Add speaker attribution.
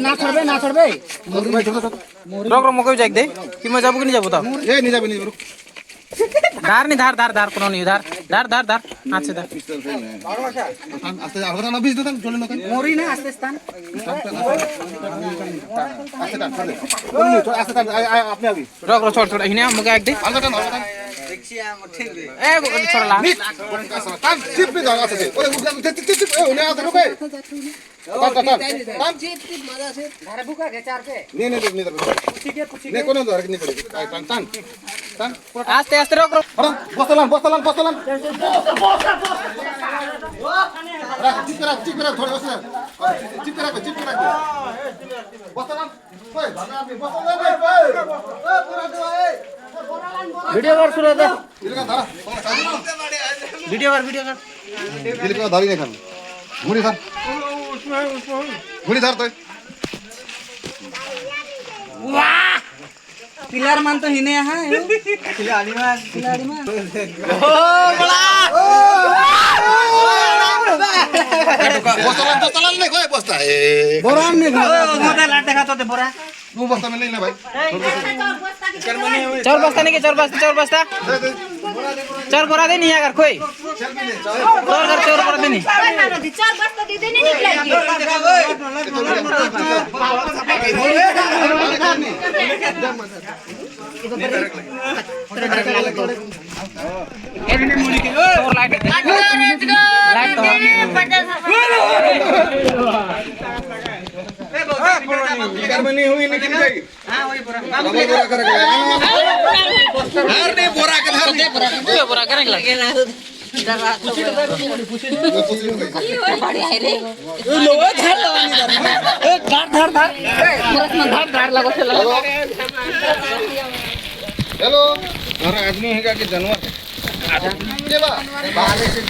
Speaker 1: না ছাড়বে না ছাড়বে
Speaker 2: রক রক মকে যাক দে কি মা যাবো কি নি যাবো তাও
Speaker 3: এই নি যাবে নি ব্রো
Speaker 2: ধার নি ধার ধার ধার কোন নি ধার ধার ধার ধার আচ্ছা ধার
Speaker 3: আস্তে আলাদা না বিজ দাও চলে না
Speaker 1: মরি না আস্তে স্থান
Speaker 3: আস্তে টান চলে কোন আস্তে টান আপনি আবি
Speaker 2: রক রক ছোট ছোট হিনে মকে এক দে
Speaker 3: আলাদা টান আলাদা
Speaker 2: এ ছোট লা
Speaker 3: টান চিপ পে দাও আস্তে ওরে চিপ এ ওনে আস্তে রুকে টান
Speaker 1: ধারে বুকা গে চার पे
Speaker 3: নে নে নে নে কোন ধর নি করে টান টান টান
Speaker 2: আস্তে আস্তে রক রক
Speaker 3: বসলাম চিপ করে ধরে বসে চিপ করে বসলাম ওই ভালো আপনি বসলাম ওই পুরা দে ওই
Speaker 2: ভিডিও কর শুরু দে
Speaker 3: দিলকা ধরা
Speaker 2: ভিডিও কর
Speaker 3: দিলকা ধরি না খান মুড়ি ধর মুড়ি ধর তুই
Speaker 1: वाह पिलर मान तो हिने है खिलाड़ी मान
Speaker 3: बसलाम नहीं कोई बसता है
Speaker 1: बोरान ने मोटा लाट देखा तो बोरा
Speaker 3: तू बसता में नहीं ना भाई
Speaker 2: चल बस्ता नहीं के चल बस्ता चल बोरा दे नहीं अगर कोई चल बोरा दे नहीं
Speaker 4: चार बस्ता दे देने निकलेगी
Speaker 2: और लाइट
Speaker 3: नहीं हुई लेकिन भाई
Speaker 1: हां वही बोरा
Speaker 3: बोरा कर धर नहीं बोरा के धर दे
Speaker 2: बोरा करेंगे लगे
Speaker 4: बढ़िया है रे
Speaker 1: लो धर लवानी धर लगो से लगो
Speaker 3: हेलो घर आदमी है कि जानवर है बाहर से